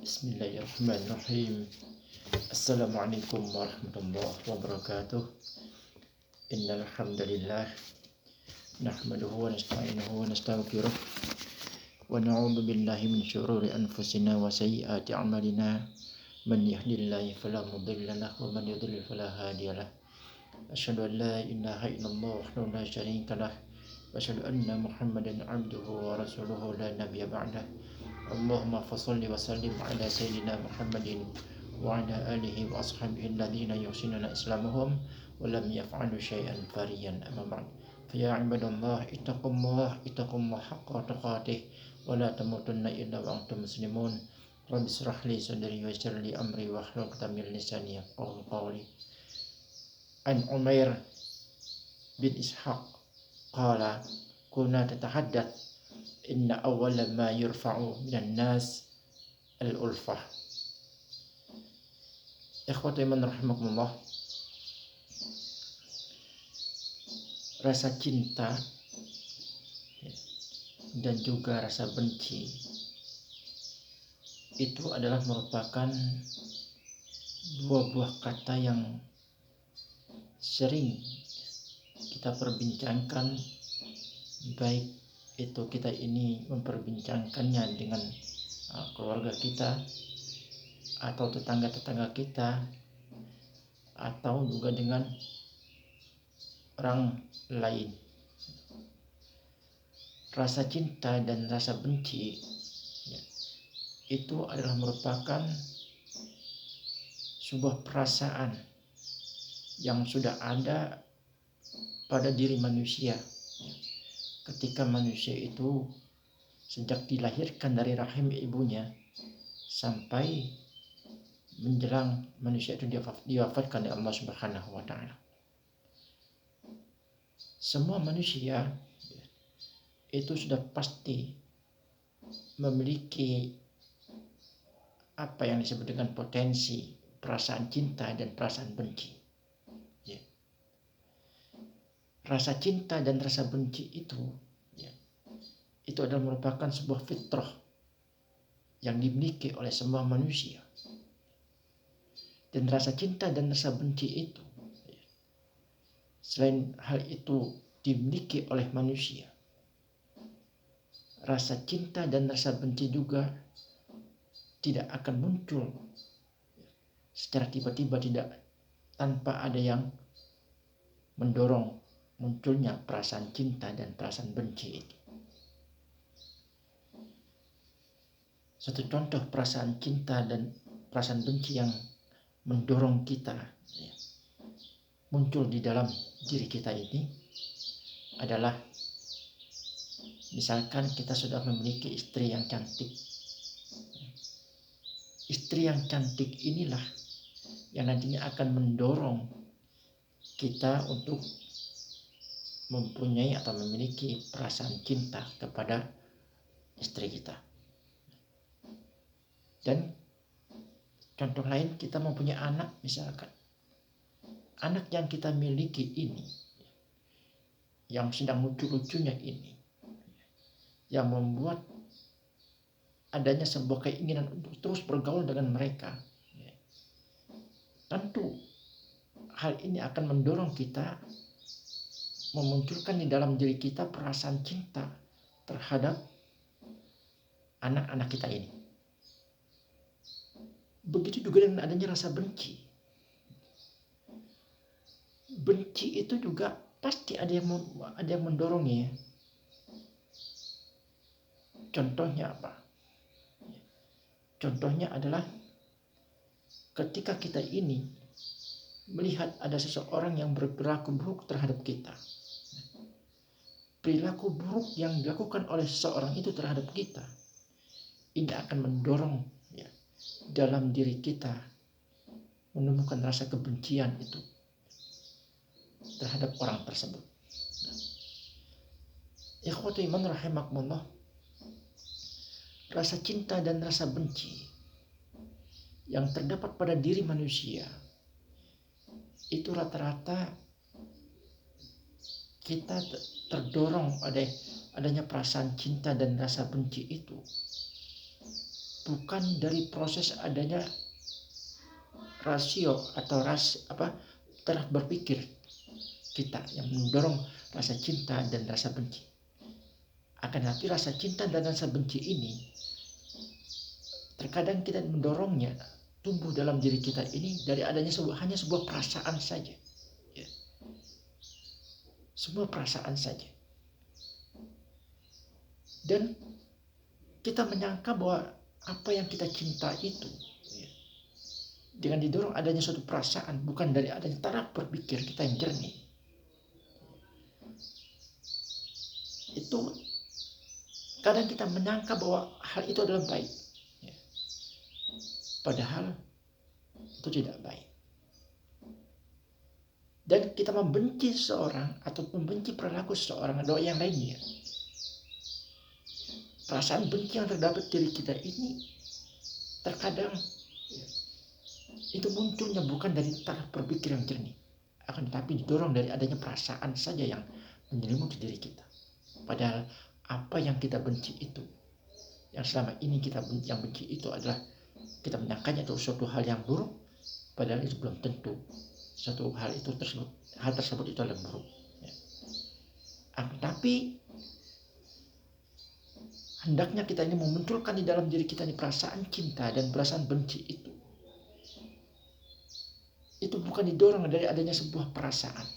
Bismillahirrahmanirrahim. Assalamualaikum warahmatullahi wabarakatuh. Innal hamdalillah nahmaduhu wa nasta'inuhu wa nastaghfiruh wa na'udzu billahi min syururi anfusina wa sayyiati a'malina. Man yahdihillahu fala mudilla lahu wa man yudlil fala hadiyalah. Asyhadu an la ilaha illallah wahdahu la syarika lah wa asyhadu anna Muhammadan 'abduhu wa rasuluhu la nabiyya ba'dah. Allahumma fasholli wa sallim ala sayyidina Muhammadin wa ala alihi wa ashabihi alladhina yuhsinuna islamahum wa lam yaf'alu syai'an fariyan amma ba'd. Fa ya ibadallah ittaqullaha haqqa tuqatih wa la tamutunna illa wa antum muslimun. Rabbi shrah li sadri wa yassir li amri wa hlul 'uqdatam min lisani yafqahu qawli. An Umair bin Ishaq qala kunna tatahaddath inna awwala ma yurfa'u minan nas al-ulfah. Ikhwati man rahimakumullah, rasa cinta dan juga rasa benci itu adalah merupakan dua buah kata yang sering kita perbincangkan, baik itu kita ini memperbincangkannya dengan keluarga kita atau tetangga-tetangga kita atau juga dengan orang lain. Rasa cinta dan rasa benci itu adalah merupakan sebuah perasaan yang sudah ada pada diri manusia ketika manusia itu sejak dilahirkan dari rahim ibunya sampai menjelang manusia itu diwafatkan oleh Allah Subhanahu wa taala. Semua manusia itu sudah pasti memiliki apa yang disebut dengan potensi perasaan cinta dan perasaan benci. Rasa cinta dan rasa benci itu adalah merupakan sebuah fitrah yang dimiliki oleh semua manusia. Dan rasa cinta dan rasa benci itu, selain hal itu dimiliki oleh manusia, rasa cinta dan rasa benci juga tidak akan muncul secara tiba-tiba, tidak tanpa ada yang mendorong munculnya perasaan cinta dan perasaan benci itu. Satu contoh perasaan cinta dan perasaan benci yang mendorong kita muncul di dalam diri kita ini adalah misalkan kita sudah memiliki istri yang cantik. Istri yang cantik inilah yang nantinya akan mendorong kita untuk mempunyai atau memiliki perasaan cinta kepada istri kita. Dan contoh lain, kita mempunyai anak misalkan. Anak yang kita miliki ini, yang sedang lucu-lucunya ini, yang membuat adanya sebuah keinginan untuk terus bergaul dengan mereka. Tentu hal ini akan mendorong kita memunculkan di dalam diri kita perasaan cinta terhadap anak-anak kita ini. Begitu juga dengan adanya rasa benci. Benci itu juga pasti ada yang mendorongnya. Contohnya apa? Contohnya adalah ketika kita ini melihat ada seseorang yang berperilaku buruk terhadap kita. Perilaku buruk yang dilakukan oleh seseorang itu terhadap kita, ini akan mendorong dalam diri kita menemukan rasa kebencian itu terhadap orang tersebut. Ikhwati iman rahimakumullah, rasa cinta dan rasa benci yang terdapat pada diri manusia itu rata-rata kita terdorong adanya perasaan cinta dan rasa benci itu bukan dari proses adanya rasio atau taraf berpikir kita yang mendorong rasa cinta dan rasa benci. Akan tetapi rasa cinta dan rasa benci ini terkadang kita mendorongnya tumbuh dalam diri kita ini dari adanya hanya sebuah perasaan saja. Ya. Semua perasaan saja. Dan kita menyangka bahwa apa yang kita cinta itu dengan didorong adanya suatu perasaan, bukan dari adanya taraf berpikir kita yang jernih. Itu kadang kita menyangka bahwa hal itu adalah baik. Padahal itu tidak baik. Dan kita membenci seseorang atau membenci perilaku seseorang atau yang lainnya. Perasaan benci yang terdapat diri kita ini terkadang itu munculnya bukan dari taraf berpikir yang jernih, akan tetapi didorong dari adanya perasaan saja yang menyelimuti diri kita. Padahal apa yang kita benci itu, yang selama ini yang benci itu adalah kita menyangkanya itu suatu hal yang buruk, padahal itu belum tentu suatu hal tersebut itu adalah buruk. Ya. Tapi hendaknya kita ini memunculkan di dalam diri kita ini perasaan cinta dan perasaan benci itu. Itu bukan didorong dari adanya sebuah perasaan,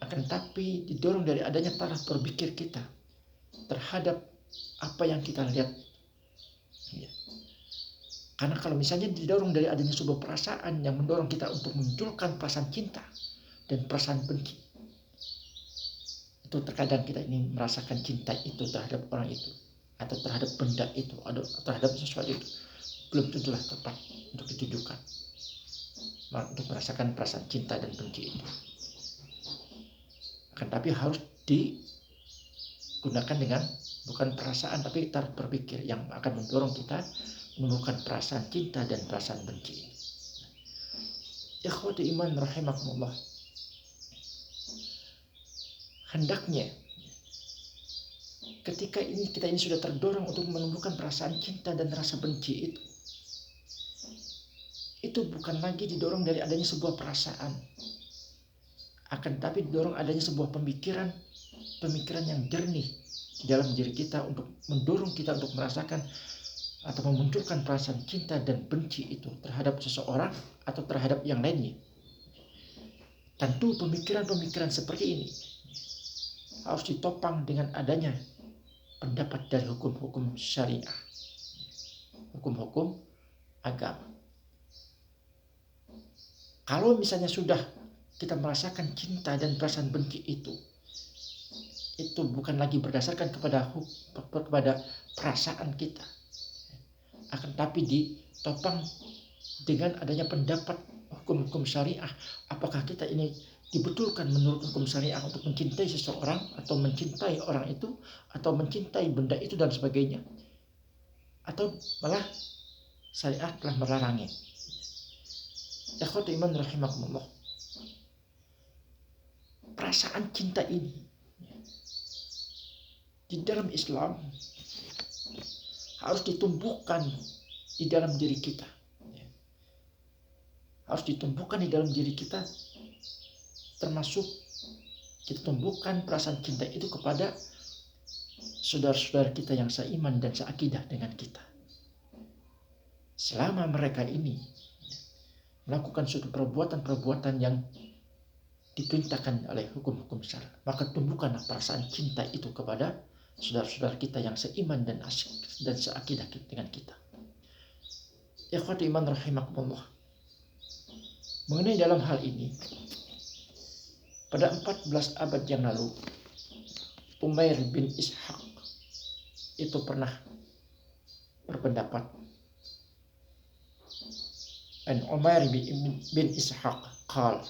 akan tapi didorong dari adanya taraf berpikir kita terhadap apa yang kita lihat. Ya. Karena kalau misalnya didorong dari adanya sebuah perasaan yang mendorong kita untuk memunculkan perasaan cinta dan perasaan benci, itu terkadang kita ini merasakan cinta itu terhadap orang itu, atau terhadap benda itu, atau terhadap sesuatu itu, belum tentulah tepat untuk ditujukan untuk merasakan perasaan cinta dan benci itu. Akan tapi harus digunakan dengan bukan perasaan tapi taraf berpikir yang akan mendorong kita menumbuhkan perasaan cinta dan perasaan benci. Ikhwati iman rahimakumullah. Hendaknya ketika kita ini sudah terdorong untuk menumbuhkan perasaan cinta dan rasa benci itu bukan lagi didorong dari adanya sebuah perasaan, akan tapi didorong adanya sebuah pemikiran yang jernih di dalam diri kita untuk mendorong kita untuk merasakan atau memunculkan perasaan cinta dan benci itu terhadap seseorang atau terhadap yang lainnya. Tentu pemikiran-pemikiran seperti ini harus ditopang dengan adanya pendapat dari hukum-hukum syariah, hukum-hukum agama. Kalau misalnya sudah kita merasakan cinta dan perasaan benci itu bukan lagi berdasarkan kepada perasaan kita, akan tapi ditopang dengan adanya pendapat hukum-hukum syariah. Apakah kita ini dibetulkan menurut hukum syariah untuk mencintai seseorang atau mencintai orang itu atau mencintai benda itu dan sebagainya, atau malah syariah telah melarangnya. Ikhwati iman rahimakumullah. Perasaan cinta ini di dalam Islam harus ditumbuhkan di dalam diri kita. Harus ditumbuhkan di dalam diri kita, termasuk kita tumbuhkan perasaan cinta itu kepada saudara-saudara kita yang seiman dan seakidah dengan kita. Selama mereka ini melakukan suatu perbuatan-perbuatan yang diperintahkan oleh hukum-hukum syariat, maka tumbuhkanlah perasaan cinta itu kepada saudara-saudara kita yang seiman dan seakidah dengan kita. Ikhwati iman rahimakumullah. Mengenai dalam hal ini, pada 14 abad yang lalu, Umair bin Ishaq itu pernah berpendapat. Dan Umair bin Ishaq qala,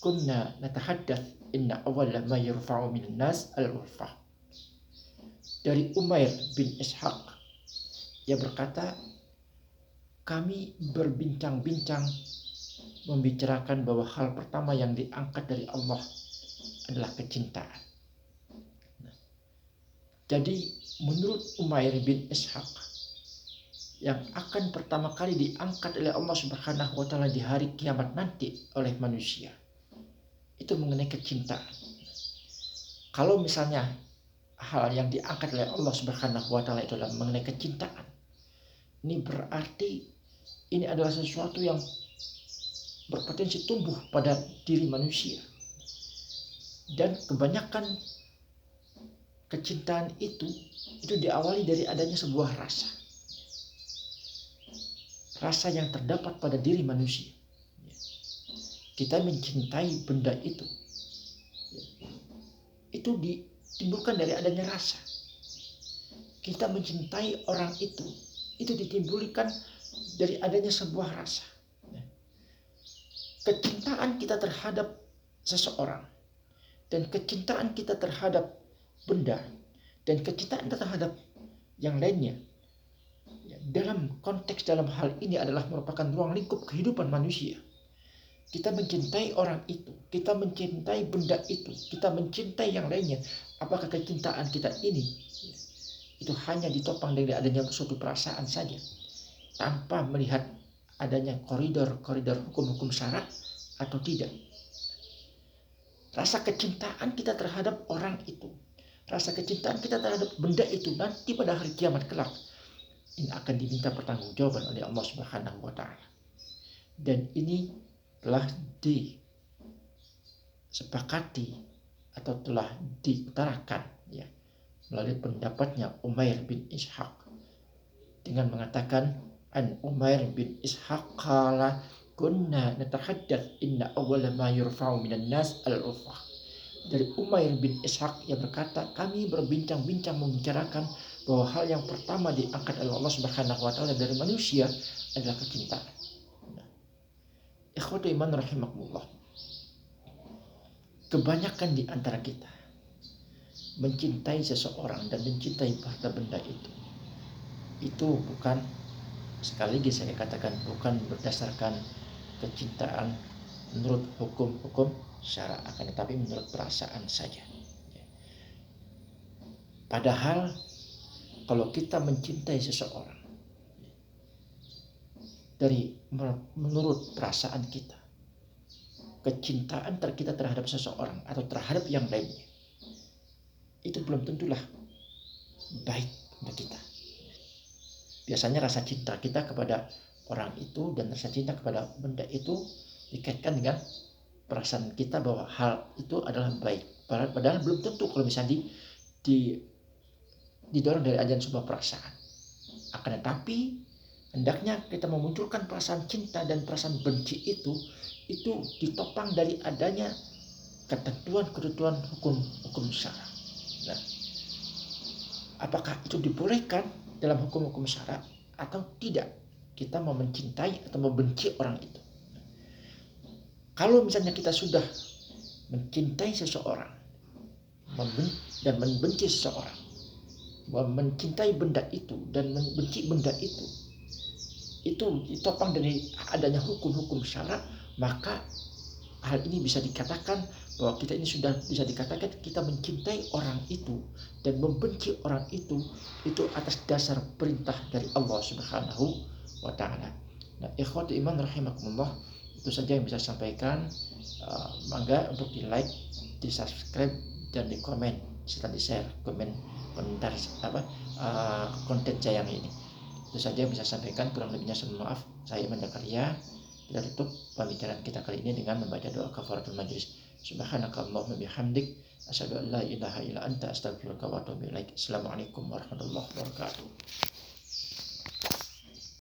kunna natahaddath inna awwala ma yurfa'u minan nas al-urfah. Dari Umair bin Ishaq, ia berkata, kami berbincang-bincang membicarakan bahwa hal pertama yang diangkat dari Allah adalah kecintaan. Jadi menurut Umair bin Ishaq, yang akan pertama kali diangkat oleh Allah Subhanahu wa taala di hari kiamat nanti oleh manusia. Itu mengenai kecintaan. Kalau misalnya hal yang diangkat oleh Allah Subhanahu wa taala itu adalah mengenai kecintaan, ini berarti ini adalah sesuatu yang berpotensi tumbuh pada diri manusia. Dan kebanyakan kecintaan itu diawali dari adanya sebuah rasa. Rasa yang terdapat pada diri manusia. Kita mencintai benda itu. Itu ditimbulkan dari adanya rasa. Kita mencintai orang itu ditimbulkan dari adanya sebuah rasa. Kecintaan kita terhadap seseorang dan kecintaan kita terhadap benda dan kecintaan kita terhadap yang lainnya, dalam hal ini adalah merupakan ruang lingkup kehidupan manusia. Kita mencintai orang itu, kita mencintai benda itu, kita mencintai yang lainnya. Apakah kecintaan kita ini itu hanya ditopang dari adanya suatu perasaan saja, tanpa melihat adanya koridor hukum-hukum syarak atau tidak? Rasa kecintaan kita terhadap orang itu, rasa kecintaan kita terhadap benda itu nanti pada hari kiamat kelak, ini akan diminta pertanggungjawaban oleh Allah Subhanahu wa taala. Dan ini telah disepakati atau telah diutarakan melalui pendapatnya Umair bin Ishaq dengan mengatakan, an Umair bin Ishaq qala kunna natahaddath inna awwala ma yurfa'u minan nas al-ufah. Dari Umair bin Ishaq yang berkata, kami berbincang-bincang membicarakan bahwa hal yang pertama diangkat oleh Allah Subhanahu wa taala dari manusia adalah kecintaan. Ikhwatu iman rahimakumullah. Kebanyakan di antara kita mencintai seseorang dan mencintai harta benda itu bukan, sekali lagi saya katakan, bukan berdasarkan kecintaan menurut hukum-hukum syara, akan tetapi menurut perasaan saja. Padahal kalau kita mencintai seseorang dari menurut perasaan kita, kecintaan kita terhadap seseorang atau terhadap yang lainnya, itu belum tentulah baik untuk kita. Biasanya rasa cinta kita kepada orang itu dan rasa cinta kepada benda itu dikaitkan dengan perasaan kita bahwa hal itu adalah baik. Padahal belum tentu kalau misalnya didorong dari ajaran sebuah perasaan. Akan tetapi hendaknya kita memunculkan perasaan cinta dan perasaan benci itu ditopang dari adanya ketentuan hukum syara. Nah, apakah itu dibolehkan dalam hukum syara atau tidak? Kita mau mencintai atau membenci orang itu. Kalau misalnya kita sudah mencintai seseorang dan membenci seseorang, mencintai benda itu dan membenci benda itu ditopang dari adanya hukum syarak, maka hal ini bisa dikatakan bahwa kita ini sudah bisa dikatakan kita mencintai orang itu dan membenci orang itu atas dasar perintah dari Allah Subhanahu wa taala. Nah, ikhwatu iman rahimakumullah, itu saja yang bisa saya sampaikan. Mangga untuk di like, di subscribe dan di komen serta di share komentar konten saya yang ini. Itu saja yang bisa saya sampaikan, kurang lebihnya saya mohon maaf. Saya Iman Zakaria. Kita tutup pembicaraan kita kali ini dengan membaca doa kafaratul majlis. Subhanakallahumma bihamdik asyhadu an la ilaha illa anta astaghfiruka wa atubu ilaik. Assalamualaikum warahmatullahi wabarakatuh.